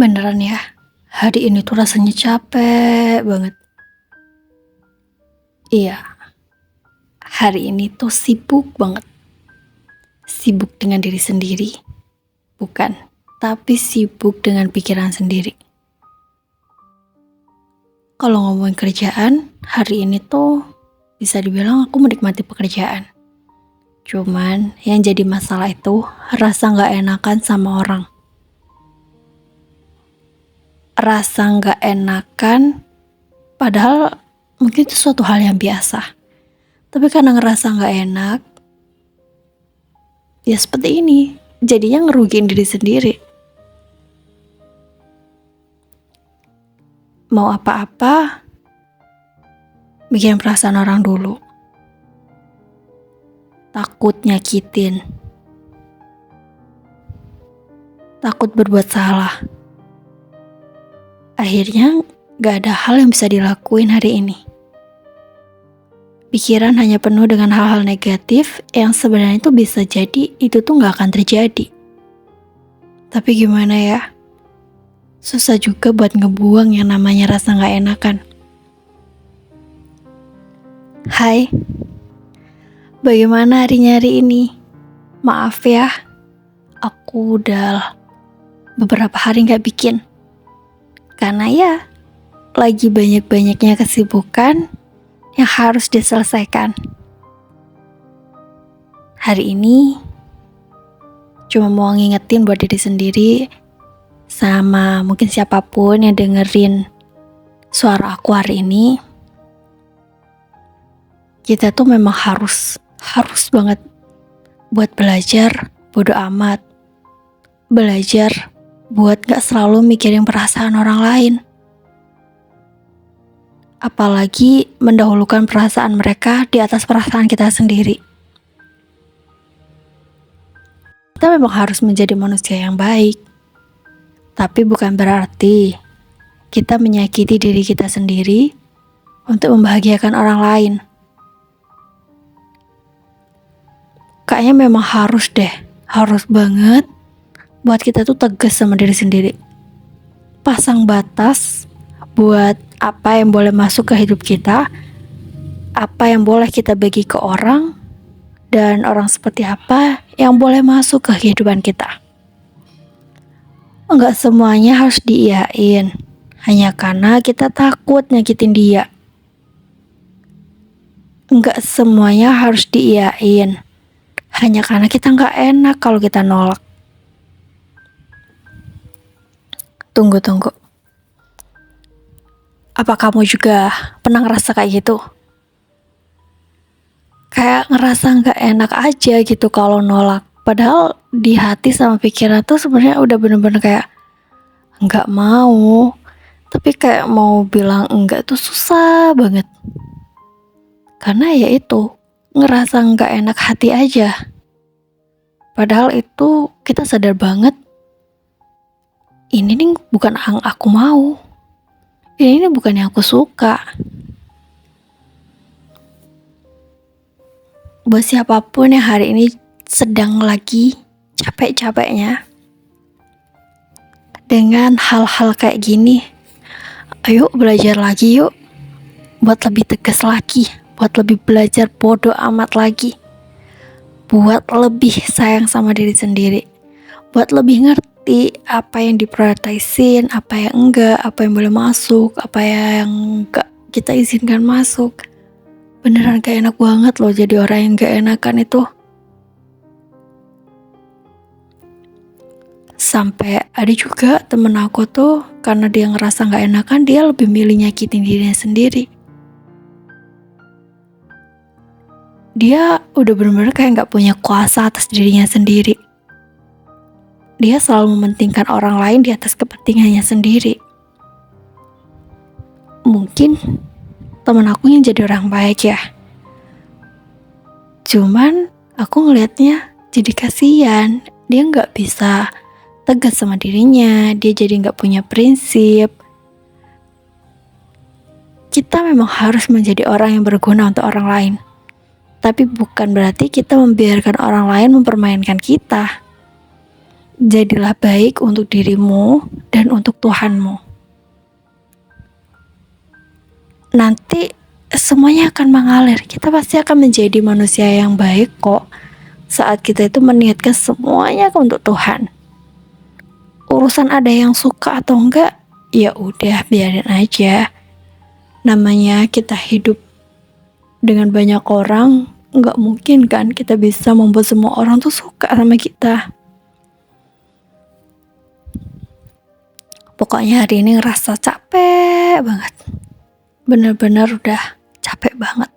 Beneran ya, hari ini tuh rasanya capek banget. Iya, hari ini tuh sibuk banget. Sibuk dengan diri sendiri, bukan, tapi sibuk dengan pikiran sendiri. Kalau ngomongin kerjaan, hari ini tuh bisa dibilang aku menikmati pekerjaan. Cuman yang jadi masalah itu rasa gak enakan sama orang. Rasa gak enakan, padahal mungkin itu suatu hal yang biasa. Tapi karena ngerasa gak enak, ya seperti ini, jadinya ngerugiin diri sendiri. Mau apa-apa, bikin perasaan orang dulu. Takut nyakitin. Takut berbuat salah. Akhirnya gak ada hal yang bisa dilakuin hari ini. Pikiran hanya penuh dengan hal-hal negatif yang sebenarnya itu bisa jadi itu tuh gak akan terjadi. Tapi gimana ya? Susah juga buat ngebuang yang namanya rasa gak enakan. Hai, bagaimana harinya hari ini? Maaf ya, aku udah beberapa hari gak bikin. Karena ya, lagi banyak-banyaknya kesibukan yang harus diselesaikan. Hari ini cuma mau ngingetin buat diri sendiri sama mungkin siapapun yang dengerin suara aku hari ini. Kita tuh memang harus banget buat belajar bodo amat. Belajar buat gak selalu mikirin perasaan orang lain. Apalagi mendahulukan perasaan mereka di atas perasaan kita sendiri. Kita memang harus menjadi manusia yang baik. Tapi bukan berarti kita menyakiti diri kita sendiri untuk membahagiakan orang lain. Kayaknya memang harus banget buat kita tuh tegas sama diri sendiri. Pasang batas buat apa yang boleh masuk ke hidup kita, apa yang boleh kita bagi ke orang, dan orang seperti apa yang boleh masuk ke kehidupan kita. Enggak semuanya harus diiyain, hanya karena kita takut nyakitin dia. Enggak semuanya harus diiyain, hanya karena kita gak enak kalau kita nolak. Tunggu. Apa kamu juga pernah ngerasa kayak gitu? Kayak ngerasa gak enak aja gitu kalau nolak. Padahal di hati sama pikiran tuh sebenarnya udah bener-bener kayak gak mau. Tapi kayak mau bilang enggak tuh susah banget. Karena ya itu, ngerasa gak enak hati aja. Padahal itu kita sadar banget, ini nih bukan yang aku mau. Ini bukan yang aku suka. Buat siapapun yang hari ini sedang lagi capek-capeknya dengan hal-hal kayak gini, ayo belajar lagi yuk. Buat lebih tegas lagi, buat lebih belajar bodo amat lagi, buat lebih sayang sama diri sendiri, buat lebih ngerti apa yang diprioritasin, apa yang enggak, apa yang boleh masuk, apa yang enggak kita izinkan masuk. Beneran gak enak banget loh jadi orang yang gak enakan itu. Sampai ada juga temen aku tuh, karena dia ngerasa gak enakan, dia lebih milih nyakitin dirinya sendiri. Dia udah bener-bener kayak gak punya kuasa atas dirinya sendiri. Dia selalu mementingkan orang lain di atas kepentingannya sendiri. Mungkin temen aku yang jadi orang baik ya. Cuman aku ngelihatnya jadi kasihan. Dia gak bisa tegas sama dirinya. Dia jadi gak punya prinsip. Kita memang harus menjadi orang yang berguna untuk orang lain. Tapi bukan berarti kita membiarkan orang lain mempermainkan kita. Jadilah baik untuk dirimu dan untuk Tuhanmu. Nanti semuanya akan mengalir. Kita pasti akan menjadi manusia yang baik kok. Saat kita itu meniatkan semuanya untuk Tuhan. Urusan ada yang suka atau enggak, ya udah biarin aja. Namanya kita hidup dengan banyak orang, enggak mungkin kan kita bisa membuat semua orang tuh suka sama kita. Pokoknya hari ini ngerasa capek banget. Bener-bener udah capek banget.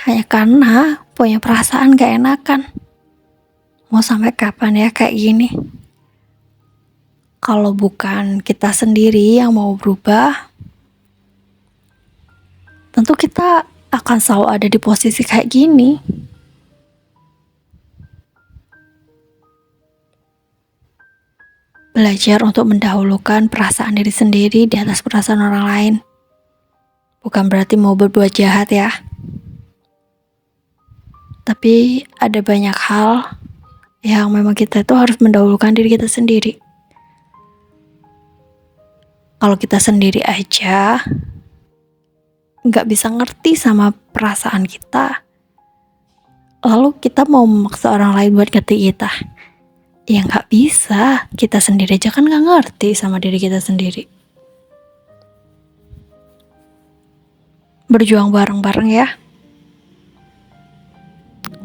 Hanya karena punya perasaan gak enakan. Mau sampai kapan ya kayak gini? Kalau bukan kita sendiri yang mau berubah, tentu kita akan selalu ada di posisi kayak gini. Belajar untuk mendahulukan perasaan diri sendiri di atas perasaan orang lain. Bukan berarti mau berbuat jahat ya. Tapi ada banyak hal yang memang kita itu harus mendahulukan diri kita sendiri. Kalau kita sendiri aja nggak bisa ngerti sama perasaan kita, lalu kita mau memaksa orang lain buat ngerti kita, ya nggak bisa. Kita sendiri aja kan nggak ngerti sama diri kita sendiri. Berjuang bareng-bareng ya.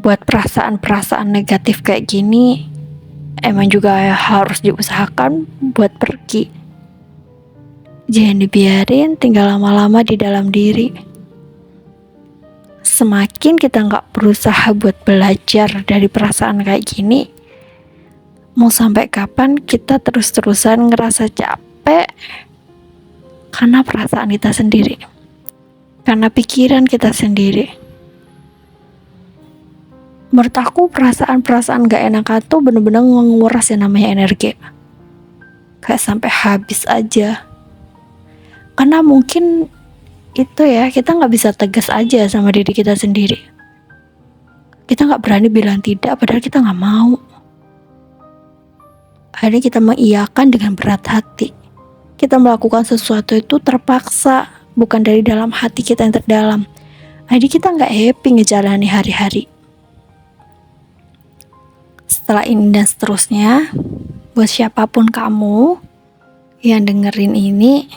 Buat perasaan-perasaan negatif kayak gini, emang juga harus diusahakan buat pergi. Jangan dibiarin tinggal lama-lama di dalam diri. Semakin kita gak berusaha buat belajar dari perasaan kayak gini, mau sampai kapan kita terus-terusan ngerasa capek karena perasaan kita sendiri, karena pikiran kita sendiri. Menurut aku perasaan-perasaan gak enakan tuh bener-bener menguras yang namanya energi. Kayak sampai habis aja. Karena mungkin itu ya, kita gak bisa tegas aja sama diri kita sendiri. Kita gak berani bilang tidak padahal kita gak mau. Akhirnya kita mengiyakan dengan berat hati. Kita melakukan sesuatu itu terpaksa, bukan dari dalam hati kita yang terdalam. Akhirnya kita gak happy ngejalani hari-hari. Setelah ini dan seterusnya, buat siapapun kamu yang dengerin ini,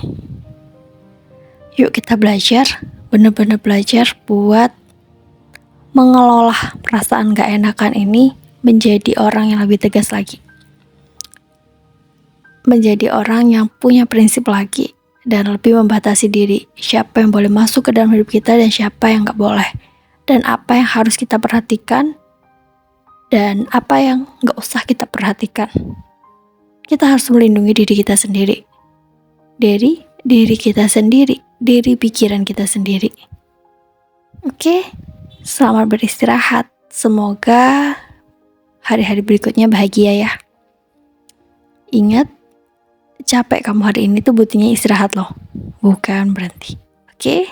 yuk kita belajar, bener-bener belajar buat mengelola perasaan gak enakan ini menjadi orang yang lebih tegas lagi. Menjadi orang yang punya prinsip lagi dan lebih membatasi diri. Siapa yang boleh masuk ke dalam hidup kita dan siapa yang gak boleh. Dan apa yang harus kita perhatikan dan apa yang gak usah kita perhatikan. Kita harus melindungi diri kita sendiri. Dari diri kita sendiri, dari pikiran kita sendiri. Oke, selamat beristirahat. Semoga hari-hari berikutnya bahagia ya. Ingat, capek kamu hari ini tuh butuhnya istirahat loh, bukan berhenti. Oke?